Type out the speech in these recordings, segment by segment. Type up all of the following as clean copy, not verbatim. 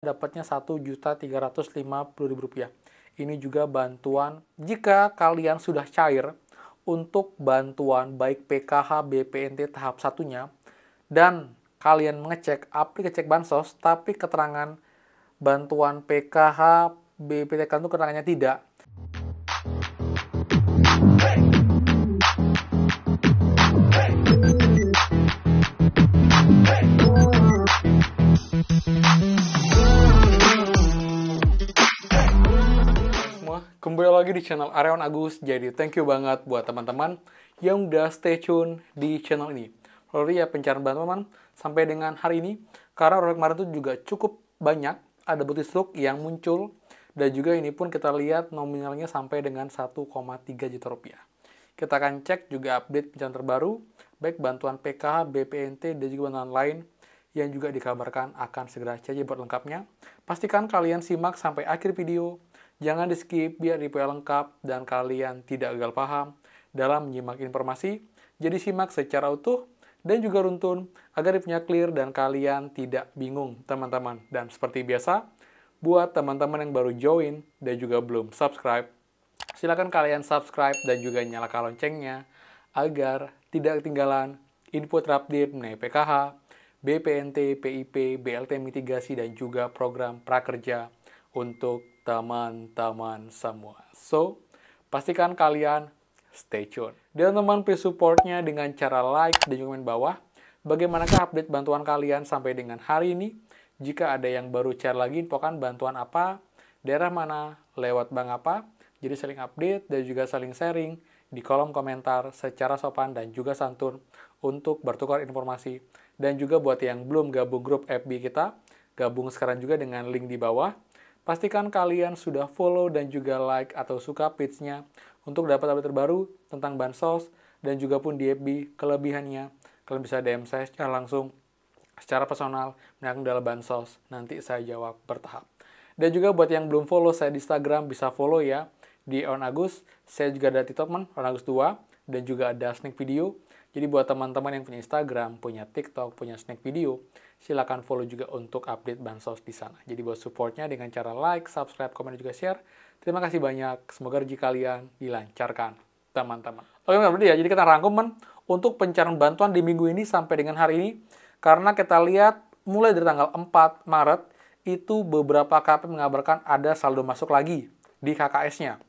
dapatnya Rp1.350.000. Ini juga bantuan jika kalian sudah cair untuk bantuan baik PKH BPNT tahap satunya dan kalian mengecek aplikasi cek bansos tapi keterangan bantuan PKH BPNT kalian itu keterangannya tidak. Kembali lagi di channel Aryawan Agus. Jadi thank you banget buat teman-teman yang udah stay tune di channel ini. Lalu ya pencarian bantuan sampai dengan hari ini, karena kemarin itu juga cukup banyak ada bukti struk yang muncul, dan juga ini pun kita lihat nominalnya sampai dengan 1,3 juta rupiah. Kita akan cek juga update pencarian terbaru, baik bantuan PKH, BPNT, dan juga bantuan lain yang juga dikabarkan akan segera cair. Buat lengkapnya, pastikan kalian simak sampai akhir video. Jangan di-skip biar detail lengkap dan kalian tidak gagal paham dalam menyimak informasi. Jadi simak secara utuh dan juga runtun agar punya clear dan kalian tidak bingung, teman-teman. Dan seperti biasa, buat teman-teman yang baru join dan juga belum subscribe, silakan kalian subscribe dan juga nyalakan loncengnya agar tidak ketinggalan info terupdate mengenai PKH, BPNT, PIP, BLT mitigasi, dan juga program prakerja untuk teman-teman semua. So, pastikan kalian stay tune. Dan teman please supportnya dengan cara like dan juga komen bawah. Bagaimanakah update bantuan kalian sampai dengan hari ini? Jika ada yang baru share lagi, infokan bantuan apa, daerah mana, lewat bank apa. Jadi saling update dan juga saling sharing di kolom komentar secara sopan dan juga santun untuk bertukar informasi. Dan juga buat yang belum gabung grup FB kita, gabung sekarang juga dengan link di bawah. Pastikan kalian sudah follow dan juga like atau suka page-nya untuk dapat update terbaru tentang bansos, dan juga pun di FB kelebihannya. Kalian bisa DM saya secara langsung, secara personal, mengenai dalam bansos. Nanti saya jawab bertahap. Dan juga buat yang belum follow saya di Instagram, bisa follow ya, di Aryawan Agus. Saya juga ada TikTok, Aryawan Agus 2, dan juga ada snack video. Jadi buat teman-teman yang punya Instagram, punya TikTok, punya snack video, silakan follow juga untuk update bansos di sana. Jadi buat supportnya dengan cara like, subscribe, komen, dan juga share. Terima kasih banyak. Semoga rezeki kalian dilancarkan, teman-teman. Oke, berarti ya. Jadi kita rangkum untuk pencarian bantuan di minggu ini sampai dengan hari ini. Karena kita lihat mulai dari tanggal 4 Maret, itu beberapa KP mengabarkan ada saldo masuk lagi di KKS-nya.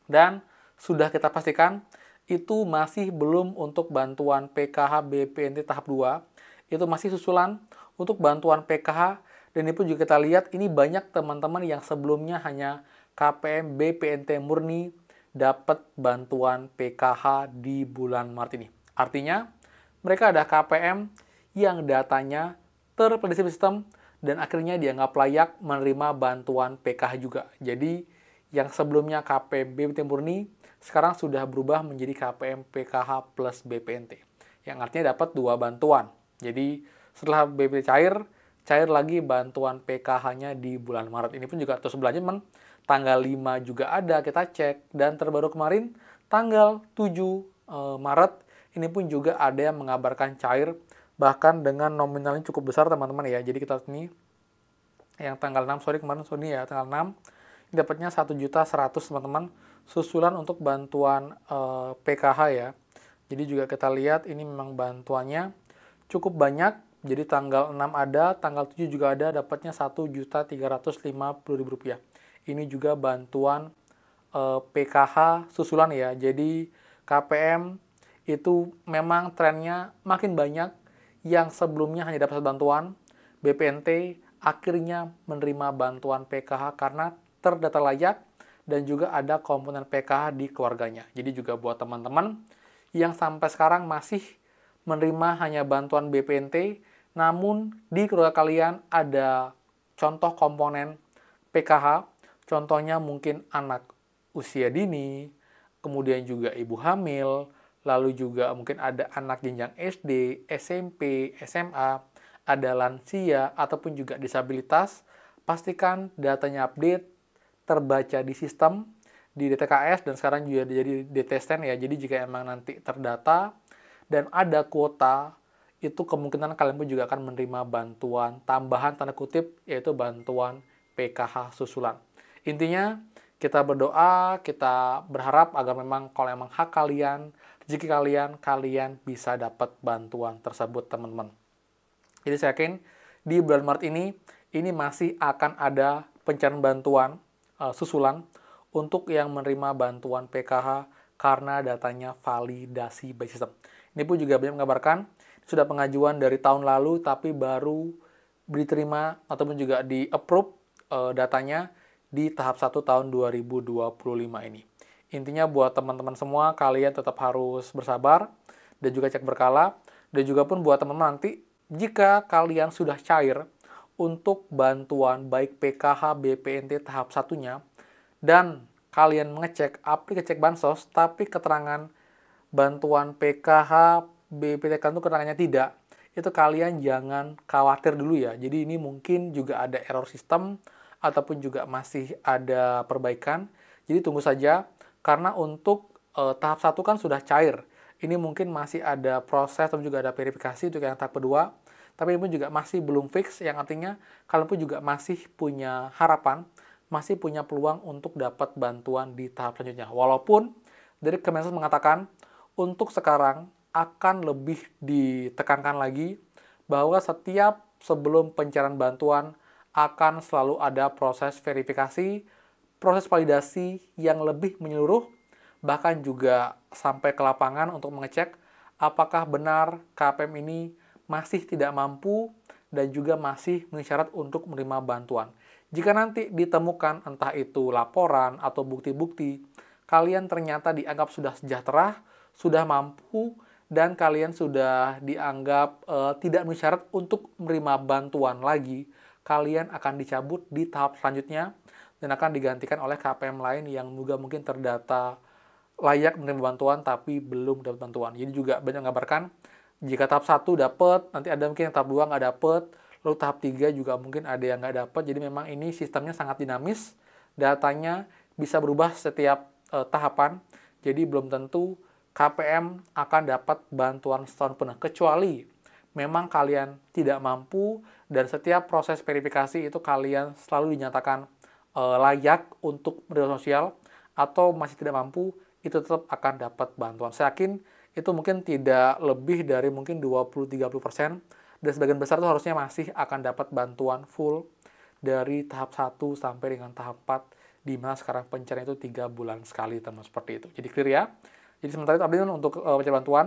Dan sudah kita pastikan, itu masih belum untuk bantuan PKH BPNT tahap 2. Itu masih susulan untuk bantuan PKH. Dan ini pun juga kita lihat, ini banyak teman-teman yang sebelumnya hanya KPM BPNT murni dapat bantuan PKH di bulan Maret ini. Artinya, mereka ada KPM yang datanya terprediksi sistem dan akhirnya dianggap layak menerima bantuan PKH juga. Jadi, yang sebelumnya KPM BPNT murni, sekarang sudah berubah menjadi KPM PKH plus BPNT. Yang artinya dapat 2 bantuan. Jadi, setelah BPNT cair lagi bantuan PKH-nya di bulan Maret. Ini pun juga terus belanja, tanggal 5 juga ada, kita cek. Dan terbaru kemarin, tanggal 7 Maret, ini pun juga ada yang mengabarkan cair, bahkan dengan nominalnya cukup besar, teman-teman ya. Jadi kita ini, yang tanggal 6, kemarin ya, tanggal 6, ini dapatnya 1.100.000, teman-teman, susulan untuk bantuan PKH ya. Jadi juga kita lihat ini memang bantuannya cukup banyak. Jadi tanggal 6 ada, tanggal 7 juga ada, dapatnya Rp1.350.000. Ini juga bantuan PKH susulan ya. Jadi KPM itu memang trennya makin banyak. Yang sebelumnya hanya dapat bantuan BPNT, akhirnya menerima bantuan PKH karena terdata layak dan juga ada komponen PKH di keluarganya. Jadi juga buat teman-teman yang sampai sekarang masih menerima hanya bantuan BPNT, namun di keluarga kalian ada contoh komponen PKH, contohnya mungkin anak usia dini, kemudian juga ibu hamil, lalu juga mungkin ada anak jenjang SD, SMP, SMA, ada lansia, ataupun juga disabilitas. Pastikan datanya update, terbaca di sistem, di DTKS, dan sekarang juga jadi DTSTEN ya. Jadi jika emang nanti terdata dan ada kuota, itu kemungkinan kalian pun juga akan menerima bantuan tambahan tanda kutip, yaitu bantuan PKH susulan. Intinya, kita berdoa, kita berharap agar memang kalau memang hak kalian, rezeki kalian, kalian bisa dapat bantuan tersebut, teman-teman. Jadi saya yakin di bulan Maret ini masih akan ada pencarian bantuan susulan untuk yang menerima bantuan PKH karena datanya validasi by system. Ini pun juga banyak mengabarkan sudah pengajuan dari tahun lalu tapi baru diterima ataupun juga di-approve datanya di tahap 1 tahun 2025 ini. Intinya buat teman-teman semua, kalian tetap harus bersabar dan juga cek berkala. Dan juga pun buat teman-teman nanti, jika kalian sudah cair untuk bantuan baik PKH, BPNT tahap satunya, dan kalian mengecek aplikasi cek bansos, tapi keterangan bantuan PKH, BPNT kalian itu keterangannya tidak, itu kalian jangan khawatir dulu ya. Jadi ini mungkin juga ada error sistem, ataupun juga masih ada perbaikan. Jadi tunggu saja, karena untuk tahap 1 kan sudah cair. Ini mungkin masih ada proses atau juga ada verifikasi untuk yang tahap kedua. Tapi ini pun juga masih belum fix, yang artinya kalian pun juga masih punya harapan, masih punya peluang untuk dapat bantuan di tahap selanjutnya. Walaupun dari Kemensos mengatakan, untuk sekarang akan lebih ditekankan lagi bahwa setiap sebelum pencairan bantuan akan selalu ada proses verifikasi, proses validasi yang lebih menyeluruh, bahkan juga sampai ke lapangan untuk mengecek apakah benar KPM ini masih tidak mampu dan juga masih memenuhi syarat untuk menerima bantuan. Jika nanti ditemukan entah itu laporan atau bukti-bukti, kalian ternyata dianggap sudah sejahtera, sudah mampu, dan kalian sudah dianggap tidak memenuhi syarat untuk menerima bantuan lagi, kalian akan dicabut di tahap selanjutnya dan akan digantikan oleh KPM lain yang juga mungkin terdata layak menerima bantuan tapi belum dapat bantuan. Jadi juga banyak mengabarkan jika tahap 1 dapat, nanti ada mungkin yang tahap 2 nggak dapat, lalu tahap 3 juga mungkin ada yang nggak dapat. Jadi memang ini sistemnya sangat dinamis, datanya bisa berubah setiap tahapan, jadi belum tentu KPM akan dapat bantuan setahun penuh, kecuali memang kalian tidak mampu dan setiap proses verifikasi itu kalian selalu dinyatakan layak untuk menerima sosial atau masih tidak mampu, itu tetap akan dapat bantuan. Saya yakin itu mungkin tidak lebih dari mungkin 20-30%, dan sebagian besar itu harusnya masih akan dapat bantuan full dari tahap 1 sampai dengan tahap 4, di mana sekarang pencarian itu 3 bulan sekali, teman, seperti itu. Jadi clear ya. Jadi sementara itu update untuk pencarian bantuan.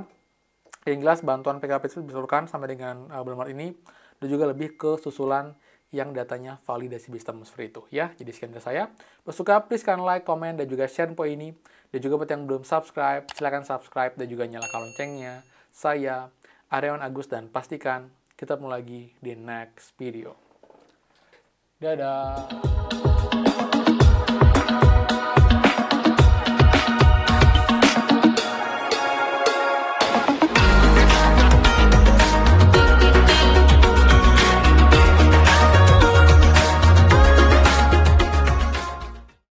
Yang jelas bantuan PKP itu disalurkan sampai dengan bulan Maret ini, dan juga lebih ke susulan yang datanya validasi sistem seperti itu ya. Jadi sekian dari saya. Kalau suka please kan like, komen, dan juga share info ini. Dan juga buat yang belum subscribe, silahkan subscribe dan juga nyalakan loncengnya. Saya Aryawan Agus dan pastikan kita ketemu lagi di next video. Dadah.